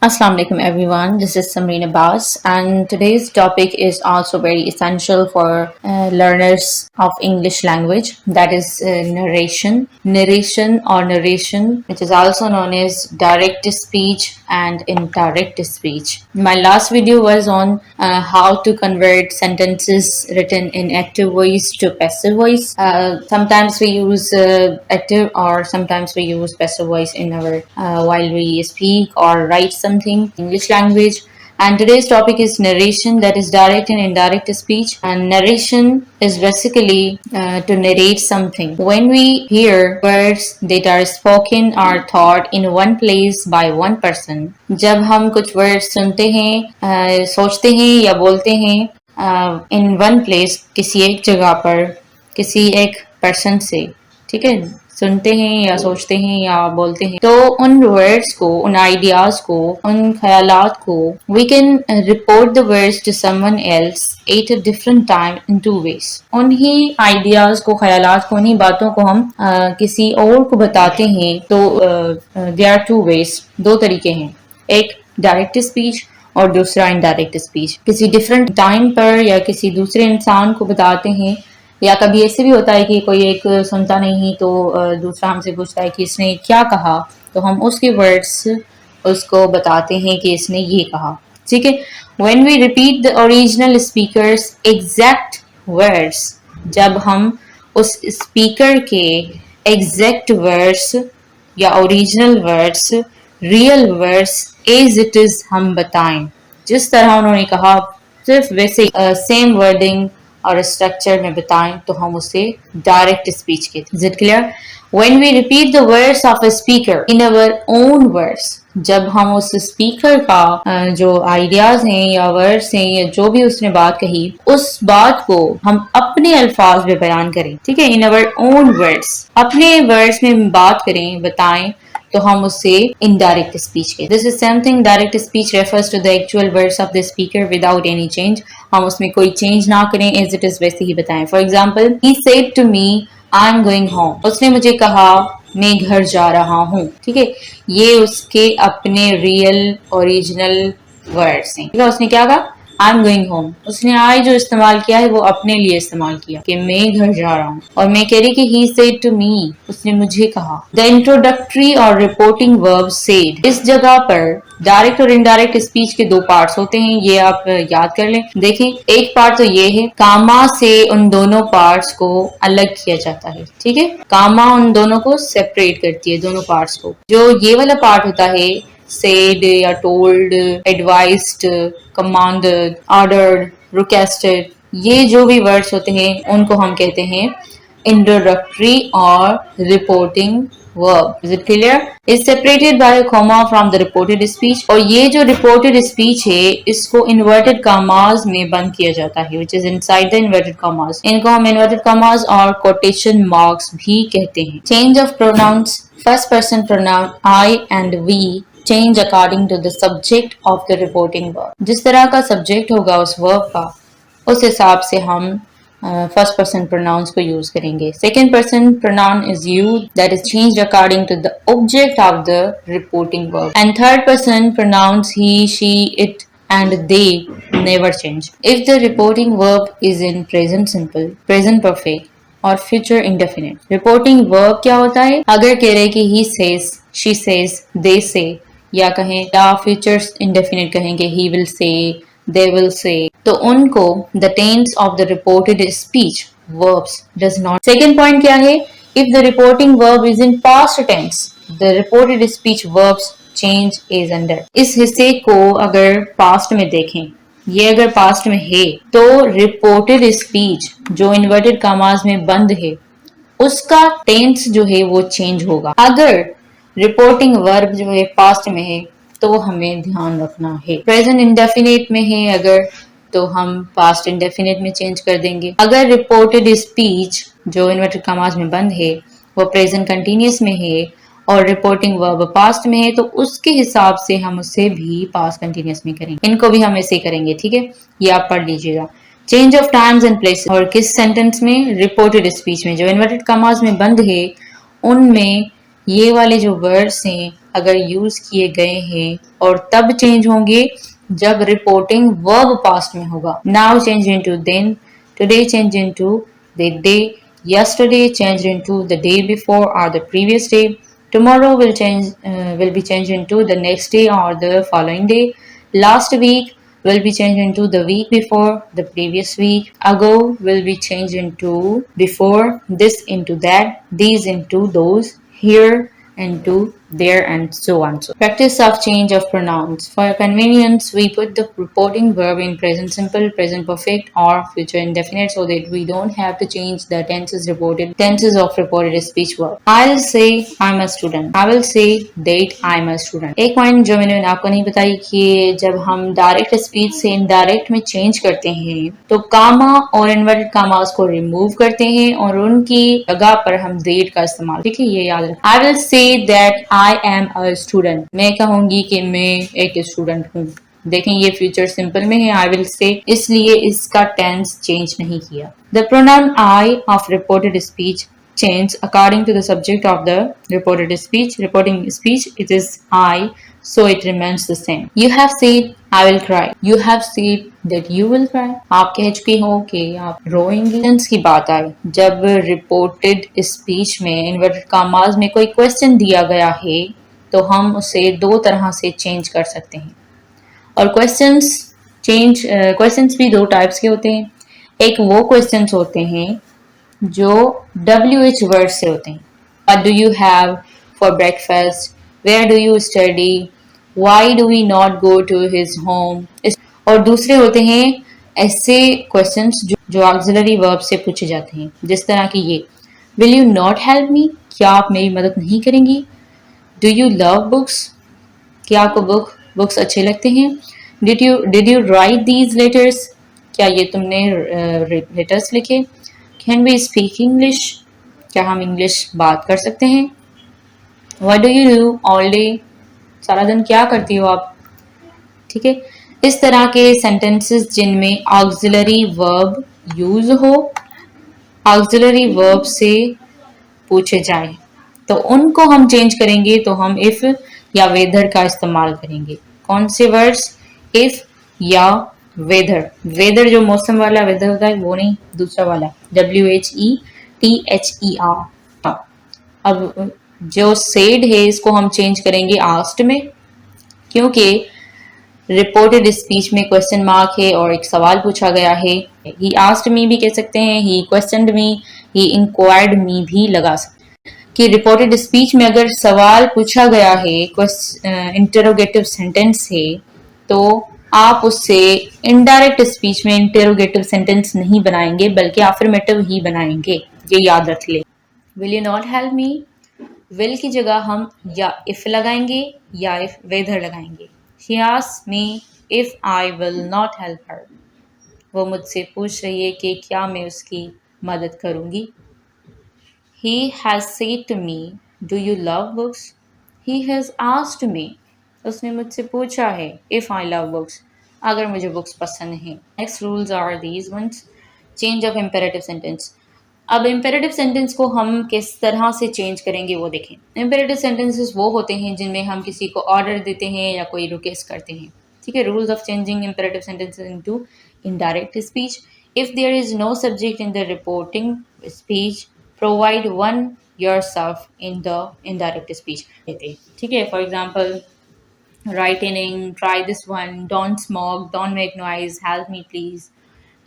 Assalamu alaikum everyone, this is Samreen Abbas and today's topic is also very essential for learners of English language, that is narration. Narration or narration, which is also known as direct speech and indirect speech. My last video was on how to convert sentences written in active voice to passive voice. Sometimes we use active or sometimes we use passive voice in our while we speak or write something English language. And today's topic is narration, that is direct and indirect speech. And narration is basically to narrate something. When we hear words that are spoken or thought in one place by one person, जब हम कुछ words सुनते हैं सोचते हैं या बोलते हैं in one place, किसी एक जगह पर किसी एक person से, ठीक है, सुनते हैं या सोचते हैं या बोलते हैं, तो उन वर्ड्स को, उन आइडियाज को, उन ख्यालात को we can report the words to someone else at a different time in two ways. उन्हीं आइडियाज को, ख्यालात को, उन्हीं बातों को हम किसी और को बताते हैं तो दे आर टू वेज, दो तरीके हैं, एक डायरेक्ट स्पीच और दूसरा इनडायरेक्ट स्पीच। किसी डिफरेंट टाइम पर या किसी दूसरे इंसान को बताते हैं, या कभी ऐसे भी होता है कि कोई एक सुनता नहीं तो दूसरा हमसे पूछता है कि इसने क्या कहा, तो हम उसके वर्ड्स उसको बताते हैं कि इसने ये कहा, ठीक है। When we repeat the original speaker's exact words, जब हम उस स्पीकर के एग्जैक्ट वर्ड्स या original words, real words as it is हम बताएं, जिस तरह उन्होंने कहा सिर्फ वैसे सेम वर्डिंग और स्ट्रक्चर में बताएं, तो हम उसे डायरेक्ट स्पीच कहते हैं। Is it clear? When we repeat the words of a speaker in our own words, जब हम उस स्पीकर का जो आइडियाज हैं या वर्ड्स हैं या जो भी उसने बात कही, उस बात को हम अपने अल्फाज में बयान करें, ठीक है, इन अवर ओन वर्ड्स, अपने वर्ड्स में बात करें, बताएं, तो हम उससे इनडायरेक्ट स्पीच कहते हैं। This is something, direct speech refers to the actual words of the speaker without any change. हम उसमें कोई चेंज ना करें, एज इट इज वैसे ही बताएं। For example, he said to me I am going home, उसने मुझे कहा मैं घर जा रहा हूँ, ठीक है, ये उसके अपने रियल ओरिजिनल वर्ड्स हैं, ठीक है। उसने क्या कहा? आई एम गोइंग होम, उसने आई जो इस्तेमाल किया है वो अपने लिए इस्तेमाल किया कि मैं घर जा रहा हूँ। और मैं कह रही कि ही सेड टू मी, उसने मुझे कहा। द इंट्रोडक्टरी और रिपोर्टिंग वर्ब सेड, इस जगह पर डायरेक्ट और इनडायरेक्ट स्पीच के दो पार्ट्स होते हैं, ये आप याद कर लें। देखें, एक पार्ट तो ये है, कामा से उन दोनों पार्ट्स को अलग किया जाता है, ठीक है, कामा उन दोनों को सेपरेट करती है, दोनों पार्ट्स को। जो ये वाला पार्ट होता है, said या told, advised, commanded, ordered, requested, ये जो भी वर्ड्स होते हैं उनको हम कहते हैं introductory और reporting verb. Is it clear? Is separated by a comma from the reported speech. और ये जो reported speech है इसको inverted commas में बंद किया जाता है, which is inside the inverted commas. इनको हम inverted commas और quotation marks भी कहते हैं. Change of pronouns. First person pronoun I and we change according to the subject of the reporting verb. जिस तरह का subject होगा उस verb का, उस हिसाब से हम first person pronouns को use करेंगे. Second person pronoun is you, that is changed according to the object of the reporting verb. And third person pronouns he, she, it and they never change. If the reporting verb is in present simple, present perfect और future indefinite. Reporting verb क्या होता है? अगर कह रहे कि he says, she says, they say, या कहें या फ्यूचर इंडेफिनिट कहेंगे he will say, they will say, तो उनको the tense of the reported speech verbs does not. Second point क्या है? If the reporting verb is in past tense, the reported speech verbs change as under. इस हिस्से को अगर past में देखें, ये अगर पास्ट में है तो रिपोर्टेड स्पीच जो इन्वर्टेड कॉमास में बंद है उसका टेंस जो है वो चेंज होगा। अगर रिपोर्टिंग वर्ब जो है पास्ट में है तो हमें ध्यान रखना है। प्रेजेंट इंडेफिनिट में है अगर, तो हम पास्ट इंडेफिनिट में चेंज कर देंगे। अगर रिपोर्टेड स्पीच जो इन्वर्टेड कॉमास में बंद है वो प्रेजेंट कंटिन्यूअस में है और रिपोर्टिंग वर्ब पास्ट में है तो उसके हिसाब से हम उसे भी पास्ट कंटिन्यूअस में करेंगे। इनको भी हम ऐसे ही करेंगे, ठीक है, ये आप पढ़ लीजिएगा। Change of times and places, और किस सेंटेंस में? रिपोर्टेड स्पीच में जो इन्वर्टेड कॉमास में बंद है उनमें ये वाले जो वर्ड्स हैं अगर यूज किए गए हैं और तब चेंज होंगे जब रिपोर्टिंग वर्ब पास्ट में होगा. Now change into then, today change into the day, yesterday changed into the day before or the previous day, tomorrow will be changed into the next day or the following day, last week will be changed into the week before the previous week, ago will be changed into before, this into that, these into those, here into there, and so on. So practice of change of pronouns. For convenience we put the reporting verb in present simple, present perfect, or future indefinite so that we don't have to change the tenses of reported speech verb. I'll say I'm a student, I will say that I'm a student. एक point जो मैंने आपको नहीं बताई कि जब हम direct speech से इनडायरेक्ट में चेंज करते हैं तो कामा और इन्वर्टेड कामास को रिमूव करते हैं और उनकी जगह पर हम देट का इस्तेमाल. ठीक है, ये याद रखें. I will say that I am a student, मैं कहूंगी कि मैं एक स्टूडेंट हूँ. देखें ये फ्यूचर सिंपल में है आई विल से, इसलिए इसका टेंस चेंज नहीं किया. The pronoun I of reported speech change according to the subject of the reporting speech. It is I, so it remains the same. You have said I will cry, you have said that you will cry. आप कह चुके हो कि आप रोएंगे. Tense की बात आई जब reported speech में इन्वर्टेड कॉमास में कोई क्वेश्चन दिया गया है तो हम उसे दो तरह से चेंज कर सकते हैं. और क्वेश्चंस भी दो टाइप्स के होते हैं. एक वो क्वेश्चंस होते हैं जो WH वर्ड से होते हैं. What do you have for breakfast? Where do you study? Why do we not go to his home? और दूसरे होते हैं ऐसे क्वेश्चंस जो ऑक्सिलरी वर्ब से पूछे जाते हैं, जिस तरह की ये Will you not help me? क्या आप मेरी मदद नहीं करेंगी? Do you love books? क्या आपको बुक्स अच्छे लगते हैं? Did you write these letters? क्या ये तुमने लेटर्स लिखे? Can we speak English? क्या हम इंग्लिश बात कर सकते हैं? What do you do all day? सारा दिन क्या करती हो आप? ठीक है, इस तरह के सेंटेंसेस जिनमें ऑक्सिलरी वर्ब यूज हो, ऑक्सिलरी वर्ब से पूछे जाए तो उनको हम चेंज करेंगे तो हम इफ या वेदर का इस्तेमाल करेंगे. कौन से वर्ड्स? इफ या वेदर. वेदर जो मौसम वाला वेदर होता है वो नहीं, दूसरा वाला WHETHER. अब जो सेड है इसको हम चेंज करेंगे आस्क्ड में, क्योंकि रिपोर्टेड स्पीच में क्वेश्चन मार्क है और एक सवाल पूछा गया है. ही आस्क्ड मी भी कह सकते हैं, ही क्वेश्चनड मी, ही इंक्वायर्ड मी भी लगा सकते हैं. कि रिपोर्टेड स्पीच में अगर सवाल पूछा गया है, इंटरोगेटिव सेंटेंस है, तो आप उससे इनडायरेक्ट स्पीच में इंटरोगेटिव सेंटेंस नहीं बनाएंगे बल्कि अफर्मेटिव ही बनाएंगे. ये याद रख ले. Will you not help me, will की जगह हम या इफ लगाएंगे या इफ वेदर लगाएंगे. She asked me if I will not help her, वो मुझसे पूछ रही है कि क्या मैं उसकी मदद करूंगी. He has said to me, do you love books? He has asked me, उसने मुझसे पूछा है if I love books, अगर मुझे बुक्स पसंद हैं. Next rules are these ones. Change of imperative sentence. अब imperative sentence को हम किस तरह से चेंज करेंगे वो देखें. Imperative sentences वो होते हैं जिनमें हम किसी को ऑर्डर देते हैं या कोई रिक्वेस्ट करते हैं. ठीक है, rules of changing imperative sentences into indirect speech. If there is no subject in the reporting speech, provide one yourself in the indirect speech. ठीक है, for example, writing, try this one, don't smoke, don't make noise, help me please.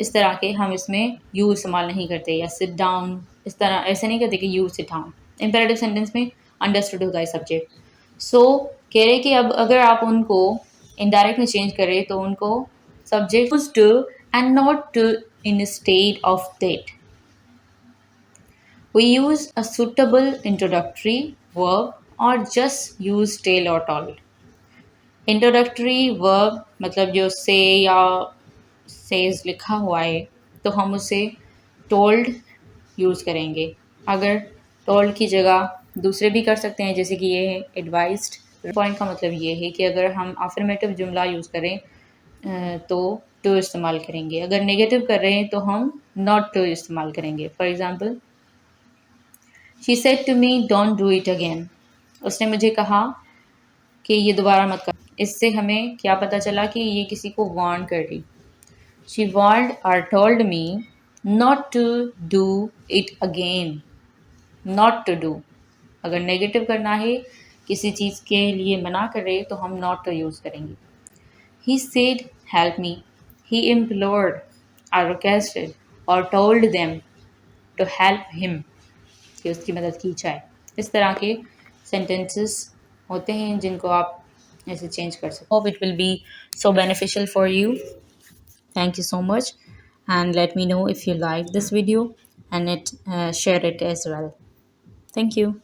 इस तरह के हम इसमें you इस्तेमाल नहीं करते. या sit down, इस तरह ऐसे नहीं कहते कि you sit down. Imperative sentence में understood होता है सब्जेक्ट. So कह रहे कि अब अगर आप उनको indirect में चेंज करें तो उनको subject used to and not to in a state of that. We use a suitable introductory verb or just use tell or told. Introductory verb मतलब जो say या says लिखा हुआ है तो हम उसे told यूज़ करेंगे. अगर told की जगह दूसरे भी कर सकते हैं, जैसे कि ये है advised. पॉइंट का मतलब ये है कि अगर हम affirmative जुमला यूज़ करें तो to इस्तेमाल करेंगे. अगर नेगेटिव कर रहे हैं तो हम not to इस्तेमाल करेंगे. For example, She said to me, don't do it again. उसने मुझे कहा कि ये दोबारा मत कर। इससे हमें क्या पता चला कि ये किसी को वार्न कर रही। शी वार्नड और told me not to do it again. Not to do, अगर नेगेटिव करना है, किसी चीज़ के लिए मना कर रहे तो हम नॉट टू यूज़ करेंगे। ही सेड हेल्प मी, ही इम्प्लोर्ड और रिक्वेस्टेड और told them to help him, कि उसकी मदद की जाए। इस तरह के सेंटेंसेस होते हैं जिनको आप ऐसे चेंज कर सकते। Hope it will be so beneficial for you. Thank you so much, and let me know if you like this video and share it as well. Thank you.